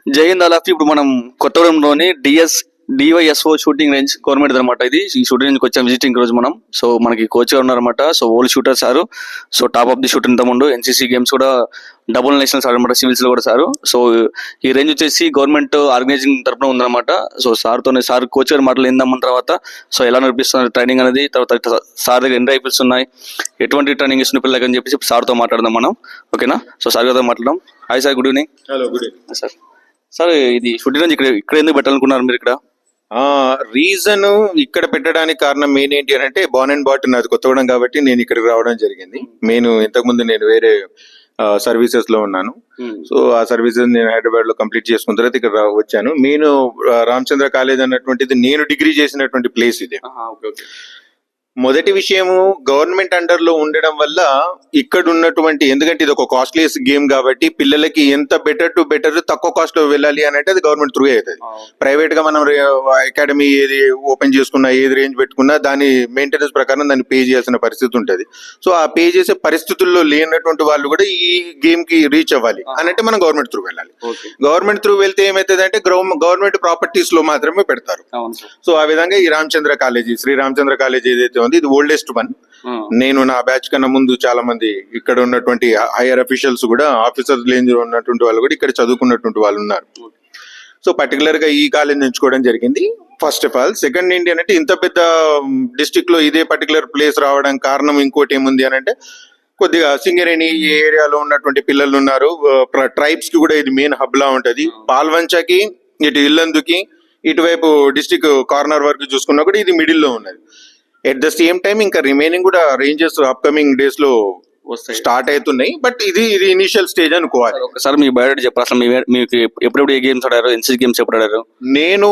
జై Hind all of you. ఇప్పుడు మనం కొత్తగూడెంలోని డివైఎస్ఓ షూటింగ్ రేంజ్ గవర్నమెంట్ అనమాట. ఇది ఈ షూటింగ్ రేంజ్కి వచ్చాం విజిటింగ్ రోజు మనం. సో మనకి కోచ్గా ఉన్నారన్నమాట. So old shooter sir. So top of the shooter ఇంతకుముందు ఎన్సీసీ గేమ్స్ కూడా డబుల్ నేషనల్స్ ఆడనమాట, సివిల్స్ లో కూడా సారు. సో ఈ రేంజ్ వచ్చేసి గవర్నమెంట్ ఆర్గనైజింగ్ తరఫున ఉందన్నమాట. సో సార్ కోచ్ గారి మాటలు ఏందమ్మన్న తర్వాత సో ఎలా నడిపిస్తున్నారు ట్రైనింగ్ అనేది, తర్వాత సార్ దగ్గర ఎన్ని రైఫిల్స్ ఉన్నాయి, ఎటువంటి ట్రైనింగ్ ఇస్తున్న పిల్లలకి అని చెప్పేసి సార్తో మాట్లాడదాం మనం. ఓకేనా? సో సార్ గారితో మాట్లాడదాం. Hi sir, good evening. Hello, good evening sir. Sir ఇది షూటింగ్ రేంజ్ ఇక్కడ ఎందుకు పెట్టాలనుకున్నారు మీరు? ఇక్కడ రీజన్ ఇక్కడ పెట్టడానికి కారణం మెయిన్ ఏంటి అని అంటే బాన్ అండ్ బాట్ నాది కొత్తగూడెం కాబట్టి నేను ఇక్కడికి రావడం జరిగింది. ఇంతకుముందు నేను వేరే సర్వీసెస్ లో ఉన్నాను. సో ఆ సర్వీసెస్ నేను హైదరాబాద్ లో కంప్లీట్ చేసుకున్న తర్వాత ఇక్కడ వచ్చాను. రామచంద్ర కాలేజ్ అన్నటువంటిది నేను డిగ్రీ చేసినటువంటి ప్లేస్ ఇది. మొదటి విషయము, గవర్నమెంట్ అండర్ లో ఉండడం వల్ల ఇక్కడ ఉన్నటువంటి, ఎందుకంటే ఇది ఒక కాస్ట్లీస్ గేమ్ కాబట్టి పిల్లలకి ఎంత బెటర్ తక్కువ కాస్ట్ లో వెళ్ళాలి అని అంటే అది గవర్నమెంట్ త్రూ అవుతుంది. ప్రైవేట్ గా మనం అకాడమీ ఏది ఓపెన్ చేసుకున్నా, ఏది రేంజ్ పెట్టుకున్నా దాని మెయింటెనెన్స్ ప్రకారం దాన్ని పే చేయాల్సిన పరిస్థితి ఉంటుంది. సో ఆ పే చేసే పరిస్థితుల్లో లేనటువంటి వాళ్ళు కూడా ఈ గేమ్ కి రీచ్ అవ్వాలి అని అంటే మనం గవర్నమెంట్ త్రూ వెళ్ళాలి. గవర్నమెంట్ త్రూ వెళ్తే ఏమైతుంది అంటే గవర్నమెంట్ ప్రాపర్టీస్ లో మాత్రమే పెడతారు. సో ఆ విధంగా ఈ రామచంద్ర కాలేజీ, శ్రీ రామచంద్ర కాలేజీ ఏదైతే ఉంది ఇది ఓల్డెస్ట్ వన్. నేను నా బ్యాచ్ కన్నా ముందు చాలా మంది ఇక్కడ ఉన్నటువంటి హైయర్ అఫీషియల్స్ కూడా, ఆఫీసర్స్ రేంజ్ ఉన్నటువంటి వాళ్ళు కూడా ఇక్కడ చదువుకున్నటువంటి వాళ్ళు ఉన్నారు. సో పర్టికులర్ గా ఈ కాలేజ్ ఎంచుకోవడం జరిగింది. First of all. సెకండ్ ఏంటి అంటే ఇంత పెద్ద డిస్ట్రిక్ట్ లో ఇదే పర్టికులర్ ప్లేస్ రావడం కారణం ఇంకోటి ఏముంది అని అంటే కొద్దిగా సింగరేణి ఏరియాలో ఉన్నటువంటి పిల్లలు ఉన్నారు. ట్రైబ్స్ కి కూడా ఇది మెయిన్ హబ్ లా ఉంటది. పాల్వంచకి, ఇటు ఇల్లందుకి, ఇటువైపు డిస్ట్రిక్ట్ కార్నర్ వరకు చూసుకున్నా కూడా ఇది మిడిల్ లో ఉన్నది. ఎట్ ద సేమ్ టైం ఇంకా రిమైనింగ్ కూడా రేంజెస్ అప్కమింగ్ డేస్ లో స్టార్ట్ అవుతున్నాయి. బట్ ఇది ఇనిషియల్ స్టేజ్ అనుకోవాలి. సార్ మీ బయోడేటా చెప్పారు. అసలు మీకు ఎప్పుడెప్పుడు ఏ గేమ్స్ ఆడారు, ఎన్సీసీ గేమ్స్ ఎప్పుడు ఆడారు? నేను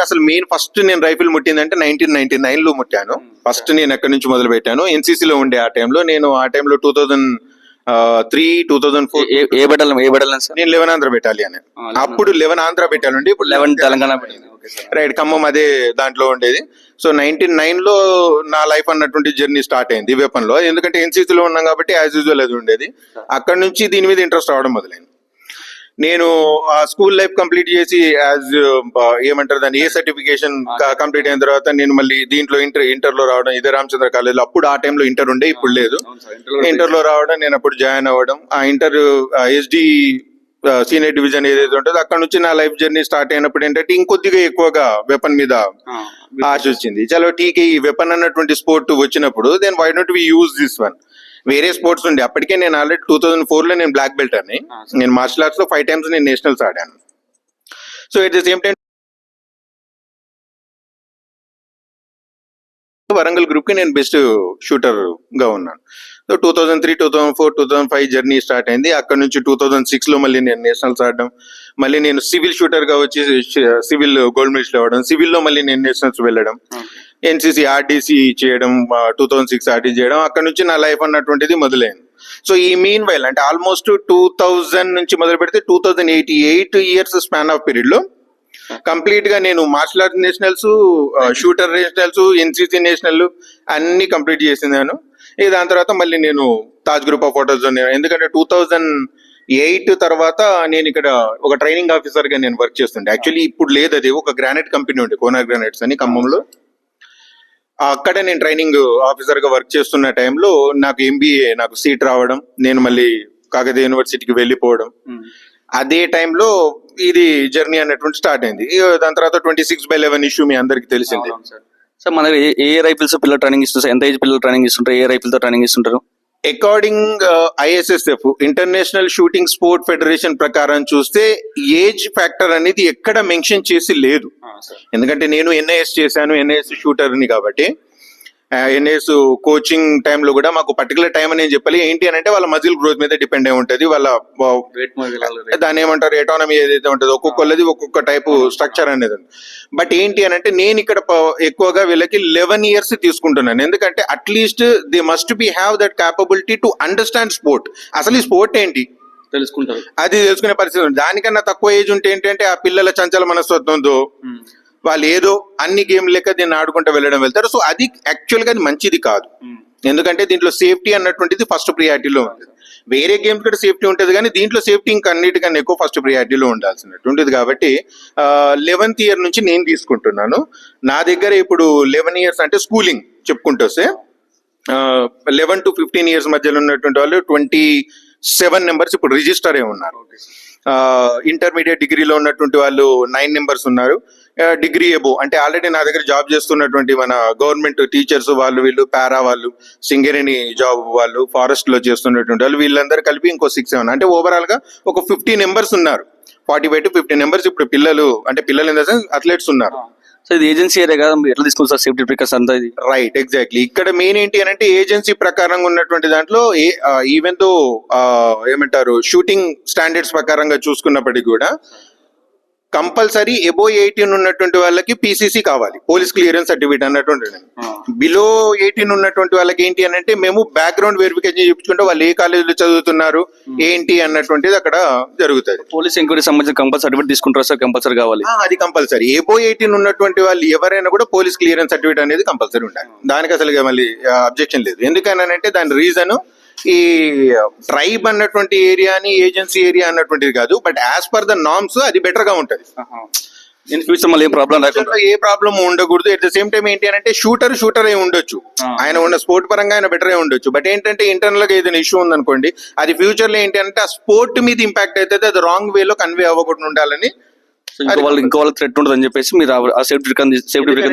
అసలు ఫస్ట్ నేను రైఫిల్ ముట్టిందంటే 1999 లో ముట్టాను. ఫస్ట్ నేను ఎక్కడి నుంచి మొదలు పెట్టాను, ఎన్సీసీ లో ఉండే ఆ టైంలో. నేను ఆ టైంలో 2003, 2004 ఏ బెటాలియన్ సార్? నేను 11 ఆంధ్ర బెటాలియన్. అప్పుడు 11 ఆంధ్ర బెటాలియన్ ఉండే, ఇప్పుడు 11 తెలంగాణ. రైట్, ఖమ్మం అదే దాంట్లో ఉండేది. సో 1999 లో నా లైఫ్ అన్నటువంటి జర్నీ స్టార్ట్ అయింది వెపన్ లో. ఎందుకంటే ఎన్సీసీలో ఉన్నాం కాబట్టి యాజ్ యూజువల్ అది ఉండేది. అక్కడ నుంచి దీని మీద ఇంట్రెస్ట్ రావడం మొదలైంది. నేను ఆ స్కూల్ లైఫ్ కంప్లీట్ చేసి ఏమంటారు దాన్ని, ఏ సర్టిఫికేషన్ కంప్లీట్ అయిన తర్వాత నేను మళ్ళీ దీంట్లో ఇంటర్ లో రావడం, ఇదే రామచంద్ర కాలేజ్ లో. అప్పుడు ఆ టైంలో ఇంటర్ ఉండే, ఇప్పుడు లేదు. ఇంటర్ లో రావడం, నేను అప్పుడు జాయిన్ అవ్వడం. ఆ ఇంటర్ ఎస్డి సీనియర్ డివిజన్ ఏదైతే ఉంటుందో అక్కడ నుంచి నా లైఫ్ జర్నీ స్టార్ట్ అయినప్పుడు ఏంటంటే ఇంకొద్దిగా ఎక్కువగా వెపన్ మీద ఆశ వచ్చింది. చలో టీకే, ఈ వెపన్ అన్నటువంటి స్పోర్ట్ వచ్చినప్పుడు then why not we use this one. వేరే స్పోర్ట్స్ ఉండే అప్పటికే. నేను ఆల్రెడీ 2004 లో నేను బ్లాక్ బెల్ట్ అని, నేను మార్షల్ ఆర్ట్స్ లో 5 times నేను నేషనల్స్ ఆడాను. So at the same time Warangal group కి నేను బెస్ట్ షూటర్ గా ఉన్నాను. సో 2003, 2004, 2005 జర్నీ స్టార్ట్ అయింది. అక్కడ నుంచి 2006 లో మళ్ళీ నేను నేషనల్స్ ఆడడం, మళ్ళీ నేను సివిల్ షూటర్ గా వచ్చి సివిల్ గోల్డ్ మెడల్ అవ్వడం, సివిల్ లో మళ్ళీ నేను నేషనల్స్ వెళ్ళడం, ఎన్సీసీ ఆర్డీసీ చేయడం, 2006 ఆర్డీ చేయడం. అక్కడ నుంచి నా లైఫ్ అన్నటువంటిది మొదలైంది. సో ఈ మీన్ వైల్ అంటే ఆల్మోస్ట్ 2000 నుంచి మొదలు పెడితే 2088 years స్పాన్ ఆఫ్ పీరియడ్ లో కంప్లీట్ గా నేను martial arts nationals, shooter nationals, NCC national అన్ని కంప్లీట్ చేసినాను. దాని తర్వాత మళ్ళీ నేను తాజ్ గ్రూప్ ఆఫ్ హోటల్స్, ఎందుకంటే 2008 తర్వాత నేను ఇక్కడ ఒక ట్రైనింగ్ ఆఫీసర్ గా నేను వర్క్ చేస్తుండే. యాక్చువల్లీ ఇప్పుడు లేదు, అది ఒక గ్రానైట్ కంపెనీ ఉండే, కోనార్ గ్రానైట్స్ అని ఖమ్మంలో. అక్కడే నేను ట్రైనింగ్ ఆఫీసర్ గా వర్క్ చేస్తున్న టైంలో నాకు ఎంబీఏ సీట్ రావడం, నేను మళ్ళీ కాకతీయ యూనివర్సిటీకి వెళ్ళిపోవడం. అదే టైంలో ఇది జర్నీ అన్నటువంటి స్టార్ట్ అయింది. దాని తర్వాత 26/11 ఇష్యూ మీ అందరికి తెలిసింది. సార్ మన ఏ రైఫిల్స్ పిల్లలు ట్రైనింగ్ ఇస్తారు? ఎంత ఏజ్ పిల్లలు ట్రైనింగ్ ఇస్తుంటారు? ఏ రైఫిల్ తో ట్రైనింగ్ ఇస్తుంటారు? According ISSF, international shooting sport federation ప్రకారం చూస్తే ఏజ్ ఫ్యాక్టర్ అనేది ఎక్కడ మెన్షన్ చేసి లేదు. ఎందుకంటే నేను NIS చేశాను, NIS షూటర్ ని కాబట్టి. NIS కోచింగ్ టైంలో కూడా మాకు పర్టికులర్ టైం అని చెప్పాలి. ఏంటి అని అంటే వాళ్ళ మజిల్ గ్రోత్ మీద డిపెండ్ అయి ఉంటుంది. వాళ్ళ దాన్ని ఏమంటారు, ఎటానమీ ఏదైతే ఉంటుందో ఒక్కొక్కళ్ళది ఒక్కొక్క టైపు స్ట్రక్చర్ అనేది. బట్ ఏంటి అని అంటే నేను ఇక్కడ ఎక్కువగా వీళ్ళకి 11 years తీసుకుంటున్నాను. ఎందుకంటే at least they must be have that capability to understand sport. అసలు ఈ స్పోర్ట్ ఏంటి తెలుసుకుంటారు, అది తెలుసుకునే పరిస్థితి ఉంది. దానికన్నా తక్కువ ఏజ్ ఉంటే ఏంటంటే ఆ పిల్లల చంచల మనస్తత్వంతో వాళ్ళు ఏదో అన్ని గేమ్ లెక్క దీన్ని ఆడుకుంటూ వెళ్తారు. సో అది యాక్చువల్ గా అది మంచిది కాదు. ఎందుకంటే దీంట్లో సేఫ్టీ అన్నటువంటిది ఫస్ట్ ప్రియారిటీలో ఉంటుంది. వేరే గేమ్స్ కూడా సేఫ్టీ ఉంటుంది కానీ దీంట్లో సేఫ్టీ ఇంకా అన్నిటికన్నా ఎక్కువ ఫస్ట్ ప్రియారిటీలో ఉండాల్సినటువంటిది. కాబట్టి 11th ఇయర్ నుంచి నేను తీసుకుంటున్నాను. నా దగ్గర ఇప్పుడు 11 ఇయర్స్ అంటే స్కూలింగ్ చెప్పుకుంటూ వస్తే 11 to 15 ఇయర్స్ మధ్యలో ఉన్నటువంటి వాళ్ళు 27 నెంబర్స్ ఇప్పుడు రిజిస్టర్ అయి ఉన్నారు. ఇంటర్మీడియట్ డిగ్రీలో ఉన్నటువంటి వాళ్ళు 9 నెంబర్స్ ఉన్నారు. డిగ్రీ ఎబో అంటే ఆల్రెడీ నా దగ్గర జాబ్ చేస్తున్నటువంటి మన గవర్నమెంట్ టీచర్స్ వాళ్ళు, వీళ్ళు పారా వాళ్ళు, సింగరేణి జాబ్ వాళ్ళు, ఫారెస్ట్ లో చేస్తున్నటువంటి వాళ్ళు, వీళ్ళందరూ కలిపి ఇంకో 6-7 అంటే ఓవరాల్ గా ఒక 50 నెంబర్స్ ఉన్నారు. 45 to 50 నెంబర్స్ ఇప్పుడు పిల్లలు ఇన్ ద సెన్స్ అథ్లెట్స్ ఉన్నారు. సో ఇది ఏజెన్సీ ఏరియా కదా, మీరు ఎట్లా తీసుకుంటారు సార్ సేఫ్టీ ప్రికాషన్స్ అంతా ఇది? Right, exactly. ఇక్కడ మెయిన్ ఏంటి అని అంటే ఏజెన్సీ ప్రకారంగా ఉన్నటువంటి దాంట్లో ఈవెన్ దో ఏమంటారు షూటింగ్ స్టాండర్డ్స్ ప్రకారంగా చూసుకున్నప్పటికీ కూడా కంపల్సరీ ఎబో 18 ఉన్నటువంటి వాళ్ళకి పీసీసీ కావాలి, పోలీస్ క్లియరెన్స్ సర్టిఫికేట్ అన్నటువంటి. బిలో 18 ఉన్నటువంటి వాళ్ళకి ఏంటి అని అంటే మేము బ్యాక్గ్రౌండ్ వెరిఫికేషన్ చూపించుకుంటే వాళ్ళు ఏ కాలేజీలో చదువుతున్నారు ఏంటి అన్నటువంటిది అక్కడ జరుగుతుంది. పోలీస్ ఎంక్వైరీ సంబంధించిన కంపల్సరీ సర్టిఫికేట్ తీసుకుంటారు సార్, కంపల్సరీ కావాలి. అది కంపల్సరీ. ఎబో 18 ఉన్నటువంటి వాళ్ళు ఎవరైనా కూడా పోలీస్ క్లియరెన్స్ సర్టిఫికేట్ అనేది కంపల్సరీ ఉండాలి. దానికి అసలు మళ్ళీ అబ్జెక్షన్ లేదు. ఎందుకనంటే దాని రీజన్ ఈ ట్రైబ్ అన్నటువంటి ఏరియాని ఏజెన్సీ ఏరియా అన్నటువంటిది కాదు, but as per the norms అది బెటర్ గా ఉంటది. ఇన్ ఫ్యూచర్ మళ్ళీ ఏం ప్రాబ్లం రాకుండా ఏ ప్రాబ్లం ఉండకూడదు. ఎట్ ద సేమ్ టైం ఏంటి అంటే షూటర్ అయి ఉండొచ్చు, ఆయన ఉన్న స్పోర్ట్ పరంగా ఆయన బెటర్ అయి ఉండొచ్చు. బట్ ఏంటంటే ఇంటర్నల్ గా ఏదైనా ఇష్యూ ఉందనుకోండి, అది ఫ్యూచర్ లో ఏంటి అంటే ఆ స్పోర్ట్ మీద ఇంపాక్ట్ అవుతుంది, అది రాంగ్ వేలో కన్వే అవ్వకుండా ఉండాలని ఇంకో వాళ్ళ థ్రెట్ ఉంటుంది అని చెప్పేసి మీరు ఆ సేఫ్టీ ప్రికాషన్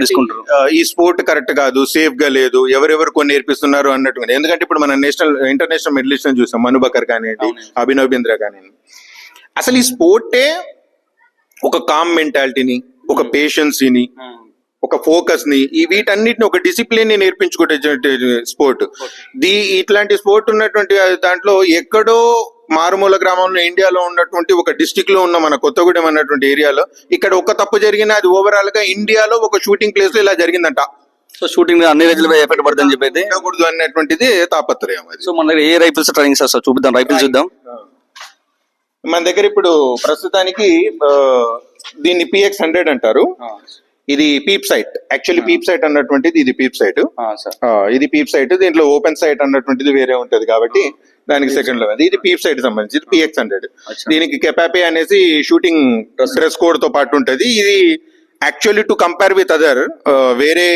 తీసుకుంటారు. ఈ స్పోర్ట్ కరెక్ట్ కాదు, సేఫ్ గా లేదు, ఎవరెవరు కొన్ని నేర్పిస్తున్నారు అన్నట్టుగా. ఎందుకంటే ఇప్పుడు మనం ఇంటర్నేషనల్ మెడలిస్ట్ చూసాం, మను బకర్ కానివ్వండి, అభినవ్ బింద్రా కానివ్వండి. అసలు ఈ స్పోర్టే ఒక కామ్ మెంటాలిటీని, ఒక పేషెన్సీని, ఒక ఫోకస్ ని, వీటన్నిటిని ఒక డిసిప్లిన్ ని నేర్పించుకునే స్పోర్ట్. ఇట్లాంటి స్పోర్ట్ ఉన్నటువంటి దాంట్లో ఎక్కడో మారుమూల గ్రామంలో ఇండియాలో ఉన్నటువంటి ఒక డిస్ట్రిక్ట్ లో ఉన్న మన కొత్తగూడెం అన్నటువంటి ఏరియాలో ఇక్కడ ఒక తప్పు జరిగినా అది ఓవరాల్ గా ఇండియాలో ఒక షూటింగ్ ప్లేస్ లో ఇలా జరిగిందంట. సో షూటింగ్ అన్ని రైతులు ఎఫెక్ట్ పడుతుంది అని చెప్పి ఉండకూడదు అన్నటువంటిది తాపత్రయం. సో మన దగ్గర ఏ రైఫిల్స్ ట్రైనింగ్ సార్ చూపిద్దాం, రైఫిల్స్ చూద్దాం. మన దగ్గర ఇప్పుడు ప్రస్తుతానికి దీన్ని PX100 అంటారు. ఇది peep sight. Actually peep sight అన్నటువంటిది ఇది పీప్ సైట్. ఇది పీప్ సైట్. దీంట్లో ఓపెన్ సైట్ అన్నటువంటిది వేరే ఉంటది కాబట్టి దానికి సెకండ్ లో ఇది పీప్ సైట్ సంబంధించి PX100. దీనికి కెపాపే అనేసి షూటింగ్ డ్రెస్ కోడ్ తో పాటు ఉంటది. ఇది actually to compare with other వేరే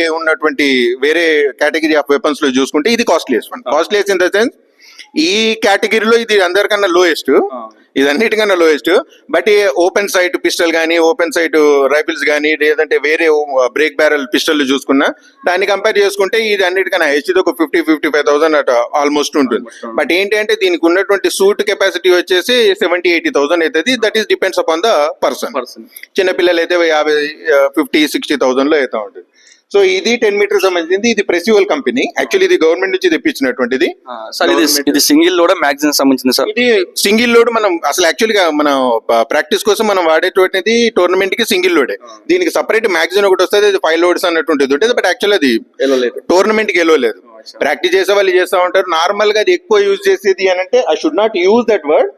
కేటగిరీ ఆఫ్ వెపన్స్ లో చూసుకుంటే ఇది కాస్ట్లీయెస్ట్ ఇన్ ద సెన్స్ ఈ కేటగిరీలో ఇది అందరికన్నా లోయెస్ట్, ఇది అన్నిటికన్నా lowest. But open sight pistol కానీ, ఓపెన్ సైట్ రైఫిల్స్ కానీ, లేదంటే వేరే బ్రేక్ బ్యారల్ పిస్టల్ చూసుకున్నా దాన్ని కంపేర్ చేసుకుంటే ఇది అన్నిటికన్నా హైయెస్ట్. ఇది ఒక 50,000-55,000 అట ఆల్మోస్ట్ ఉంటుంది. బట్ ఏంటి అంటే దీనికి ఉన్నటువంటి సూట్ కెపాసిటీ వచ్చేసి 70,000-80,000 అవుతుంది. That is depends upon the person. చిన్నపిల్లలు అయితే 50,000-60,000 లో అవుతా ఉంటుంది. సో ఇది 10 మీటర్ సంబంధించింది. ఇది ప్రెసివల్ కంపెనీ. యాక్చువల్లీ ఇది గవర్నమెంట్ నుంచి తెప్పించినటువంటిది. ఇది సింగిల్ లోడ్ మ్యాగజైన్ సంబంధించింది సార్. ఇది సింగిల్ లోడ్. మనం అసలు యాక్చువల్గా మనం ప్రాక్టీస్ కోసం మనం వాడేటువంటిది టోర్నమెంట్ కి సింగిల్ లోడే. దీనికి సపరేట్ మ్యాగజైన్ ఒకటి వస్తుంది, అది 5 లోడ్స్ అన్నటువంటిది ఉంటుంది. బట్ యాక్చువల్ అది టోర్నమెంట్ కి లేదు. ప్రాక్టీస్ చేసే వాళ్ళు చేస్తూ ఉంటారు. నార్మల్ గా అది ఎక్కువ యూజ్ చేసేది అని అంటే I should not use that word,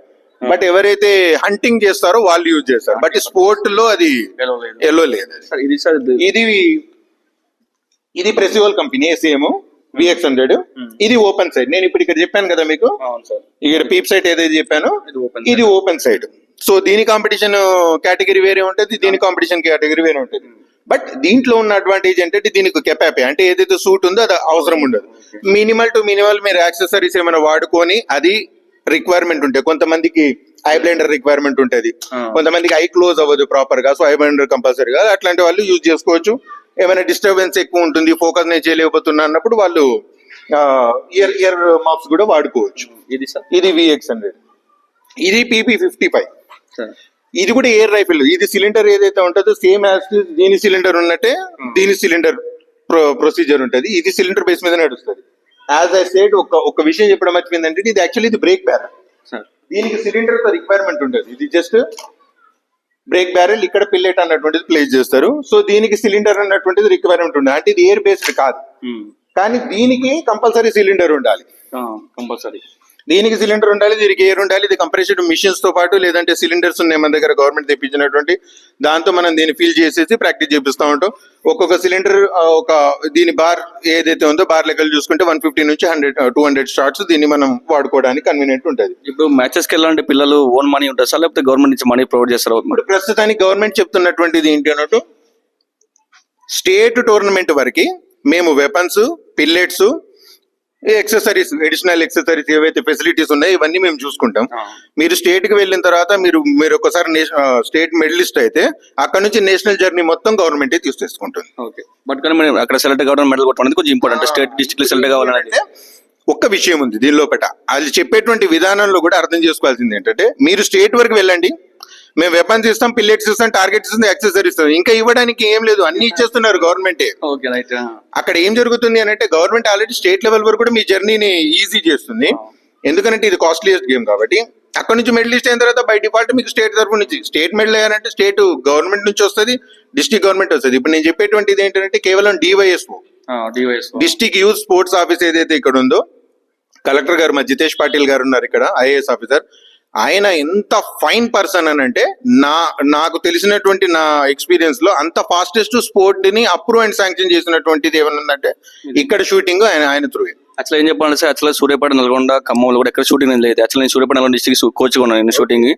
but ఎవరైతే హంటింగ్ చేస్తారో వాళ్ళు యూజ్ చేస్తారు. బట్ స్పోర్ట్ లో అది ఎల్లో లేదు. ఇది ప్రెసివల్ కంపెనీ సేమ్ VX100. ఇది ఓపెన్ సైడ్. నేను ఇప్పుడు ఇక్కడ చెప్పాను కదా మీకు, ఇక్కడ పీప్ సైట్ ఏదైతే చెప్పానో ఇది ఓపెన్ సైడ్. సో దీని కాంపిటీషన్ కేటగిరీ వేరే ఉంటుంది, దీని కాంపిటీషన్ కేటగిరీ వేరే ఉంటుంది. బట్ దీంట్లో ఉన్న అడ్వాంటేజ్ ఏంటంటే దీనికి కెపాపే అంటే ఏదైతే సూట్ ఉందో అది అవసరం ఉండదు. మినిమల్ టు మినిమల్ మీరు యాక్సెసరీస్ ఏమైనా వాడుకొని అది రిక్వైర్మెంట్ ఉంటాయి. కొంతమందికి ఐ బ్లైండర్ రిక్వైర్మెంట్ ఉంటుంది, కొంతమందికి ఐ క్లోజ్ అవ్వదు ప్రాపర్ గా, సో ఐ బ్లైండర్ కంపల్సరీగా అట్లాంటి వాళ్ళు యూజ్ చేసుకోవచ్చు. ఏమైనా డిస్టర్బెన్స్ ఎక్కువ ఉంటుంది, ఫోకస్ నేను చేయలేకపోతున్నా అన్నప్పుడు వాళ్ళు ఇయర్ మాప్స్ కూడా వాడుకోవచ్చు. ఇది VX100. ఇది PP55. ఇది కూడా ఎయిర్ రైఫిల్. ఇది సిలిండర్ ఏదైతే ఉంటుందో సేమ్ యాజ్ దీని సిలిండర్ ఉన్నట్టే దీని సిలిండర్ ప్రొసీజర్ ఉంటుంది. ఇది సిలిండర్ బేస్ మీద నడుస్తుంది. యాజ్ ఐ సెడ్ ఒక విషయం చెప్పడం మర్చిపోయిందంటే ఇది యాక్చువల్లీ ఇది బ్రేక్ బ్యారల్. దీనికి సిలిండర్ తో రిక్వైర్మెంట్ ఉంటుంది. ఇది జస్ట్ బ్రేక్ బ్యారెల్, ఇక్కడ పిల్లెట్ అన్నటువంటిది ప్లేస్ చేస్తారు. సో దీనికి సిలిండర్ అన్నటువంటిది రిక్వైర్మెంట్ ఉండాలి. అంటే ఇది ఎయిర్ బేస్డ్ కాదు, కానీ దీనికి కంపల్సరీ సిలిండర్ ఉండాలి. కంపల్సరీ. దీనికి సిలిండర్ ఉండాలి, దీనికి ఎయిర్ ఉండాలి, ఇది కంప్రెషన్ మిషన్స్ తో పాటు లేదంటే సిలిండర్స్ ఉన్నాయి మన దగ్గర గవర్నమెంట్ తెప్పించినటువంటి, దాంతో మనం దీన్ని ఫిల్ చేసేసి ప్రాక్టీస్ చేపిస్తూ ఉంటాం. ఒక్కొక్క సిలిండర్ ఒక దీని బార్ ఏదైతే ఉందో బార్ లెక్కలు చూసుకుంటే 150 నుంచి 200 షార్ట్స్ దీన్ని మనం వాడుకోవడానికి కన్వీనియంట్ ఉంటుంది. ఇప్పుడు మ్యాచెస్కి వెళ్ళాలంటే పిల్లలు ఓన్ మనీ ఉంటుంది సార్, లేకపోతే గవర్నమెంట్ నుంచి మనీ ప్రొవైడ్ చేస్తారు? ఇప్పుడు ప్రస్తుతానికి గవర్నమెంట్ చెప్తున్నటువంటిది ఏంటి అన్నట్టు, స్టేట్ టోర్నమెంట్ వరకు మేము weapons, pellets, accessories, additional accessories ఏవైతే ఫెసిలిటీస్ ఉన్నాయో ఇవన్నీ మేము చూసుకుంటాం. మీరు స్టేట్ కి వెళ్ళిన తర్వాత మీరు ఒకసారి స్టేట్ మెడలిస్ట్ అయితే అక్కడ నుంచి నేషనల్ జర్నీ మొత్తం గవర్నమెంట్ తీసుకుంటుంది. ఓకే, బట్ కానీ మనం అక్కడ సెలెక్ట్ కావడం, మెడల్ కొట్టడం కొంచెం ఇంపార్టెంట్. స్టేట్ డిస్ట్రిక్ట్ సెలెక్ట్ కావాలంటే ఒక్క విషయం ఉంది దీని లోపల, అది చెప్పేటువంటి విధానంలో కూడా అర్థం చేసుకోవాల్సింది ఏంటంటే, మీరు స్టేట్ వరకు వెళ్ళండి, మేము వెపన్స్ ఇస్తాం, పిల్లెట్స్ ఇస్తాం, టార్గెట్స్ ఇస్తాం, యాక్సెసరీస్ ఇస్తాం, ఇంకా ఇవ్వడానికి ఏం లేదు, అన్ని ఇచ్చేస్తున్నారు గవర్నమెంటే. Okay right. అక్కడ ఏం జరుగుతుంది అని అంటే, గవర్నమెంట్ ఆల్రెడీ స్టేట్ లెవెల్ వరకు కూడా మీ జర్నీని ఈజీ చేస్తుంది. ఎందుకంటే ఇది కాస్ట్లీయెస్ట్ గేమ్ కాబట్టి. అక్కడ నుంచి మెడలిస్ట్ అయిన తర్వాత బై డిఫాల్ట్ మీకు స్టేట్ తరఫు నుంచి స్టేట్ మెడల్ అయ్యారంటే స్టేట్ గవర్నమెంట్ నుంచి వస్తుంది, డిస్ట్రిక్ట్ గవర్నమెంట్ వస్తుంది. ఇప్పుడు నేను చెప్పేటువంటిది ఏంటంటే కేవలం DYSO, district youth sports office ఏదైతే ఇక్కడ ఉందో, కలెక్టర్ గారు మా జితేష్ పాటిల్ గారు ఉన్నారు ఇక్కడ, ఐఏఎస్ ఆఫీసర్. ఆయన ఎంత ఫైన్ పర్సన్ అని అంటే, నాకు తెలిసినటువంటి నా ఎక్స్పీరియన్స్ లో అంత ఫాస్టెస్ట్ స్పోర్ట్ ని అప్రూవ్ అండ్ శాంక్షన్ చేసినటువంటిది ఏమైనా ఉందంటే ఇక్కడ షూటింగ్ ఆయన త్రూ. అట్లా ఏం చెప్పాలి సార్, అట్లా సూర్యాపేట, నల్గొండ, ఖమ్మంలో కూడా ఎక్కడ షూటింగ్ లేదు. యాక్చువల్ నేను సూర్యాపేట నల్గొండ డిస్ట్రిక్ట్ కోచ్ ఉన్నాను నేను షూటింగ్.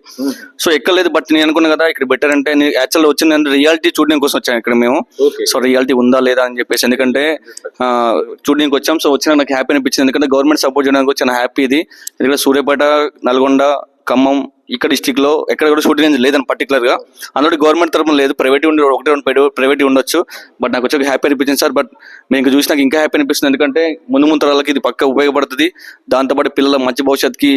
సో ఎక్కలేదు, బట్ నేను అనుకున్నా కదా ఇక్కడ బెటర్ అంటే, యాక్చువల్ వచ్చింది రియాలిటీ చూడడానికి కోసం వచ్చాను ఇక్కడ మేము. సో రియాలిటీ ఉందా లేదా అని చెప్పేసి, ఎందుకంటే చూడడానికి వచ్చాం. సో వచ్చిన నాకు హ్యాపీ అనిపించింది, ఎందుకంటే గవర్నమెంట్ సపోర్ట్ చేయడానికి వచ్చిన హ్యాపీ ఇది. ఎందుకంటే సూర్యాపేట, నల్గొండ, ఖమ్మం ఇక్కడ డిస్ట్రిక్ట్ లో ఎక్కడ కూడా షూటింగ్ రేంజ్ లేదని పర్టికులర్ గా. అందులో గవర్నమెంట్ తరఫున లేదు, ప్రైవేట్ ఉండి ఒకటి రెండు ప్రైవేట్ ఉండొచ్చు. బట్ నాకు వచ్చి హ్యాపీ అనిపించింది సార్. బట్ మీకు చూసి నాకు ఇంకా హ్యాపీ అనిపిస్తుంది, ఎందుకంటే ముందు తరాలకి ఇది పక్క ఉపయోగపడుతుంది. దాంతోపాటు పిల్లల మంచి భవిష్యత్తుకి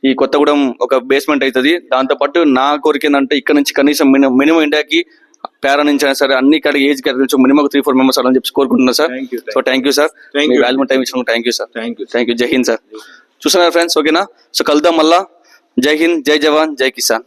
ఈ కొత్తగూడెం ఒక బేస్మెంట్ అవుతుంది. దాంతోపాటు నా కోరిక ఏంటంటే, ఇక్కడ నుంచి కనీసం మినిమం ఇండియాకి పేరా నుంచి అయినా సరే అన్ని ఇక్కడ ఏజ్ నుంచి మినిమం 3-4 మెంబర్స్ అని చెప్పి కోరుకుంటున్నాను sir. So thank you sir, valuable time ఇచ్చినందుకు thank you sir. Thank you. Jai Hind sir. చూస్తున్నారు ఫ్రెండ్స్, ఓకేనా? సో కలుద్దాం మళ్ళా. జై హింద్, జై జవాన్, జై కిసాన్.